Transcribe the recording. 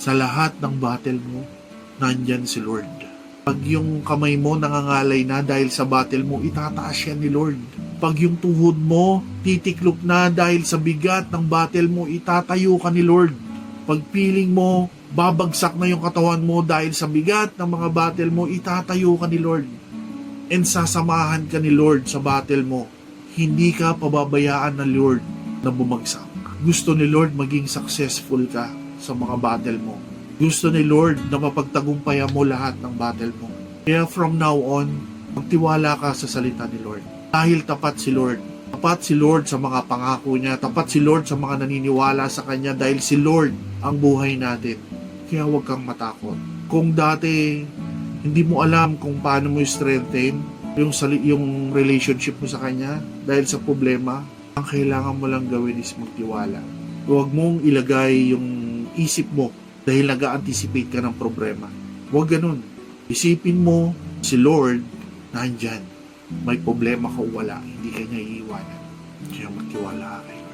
Sa lahat ng battle mo, nandyan si Lord. Pag yung kamay mo nangangalay na dahil sa battle mo, itataas yan ni Lord. Pag yung tuhod mo titiklop na dahil sa bigat ng battle mo, itatayo ka ni Lord. Pag feeling mo babagsak na yung katawan mo dahil sa bigat ng mga battle mo, itatayo ka ni Lord. And sasamahan ka ni Lord sa battle mo. Hindi ka pababayaan ng Lord na bumagsak. Gusto ni Lord maging successful ka sa mga battle mo. Gusto ni Lord na mapagtagumpayan mo lahat ng battle mo. Kaya from now on, magtiwala ka sa salita ni Lord. Dahil tapat si Lord. Tapat si Lord sa mga pangako niya. Tapat si Lord sa mga naniniwala sa Kanya dahil si Lord ang buhay natin. Kaya huwag kang matakot. Kung dati hindi mo alam kung paano mo i-strengthen yung relationship mo sa Kanya dahil sa problema, ang kailangan mo lang gawin is magtiwala. Huwag mong ilagay yung isip mo dahil nag-a-anticipate ka ng problema. Huwag ganun. Isipin mo, si Lord, nandyan. May problema ka o wala, hindi ka niya iiwanan. Kaya magtiwala ka kay Lord.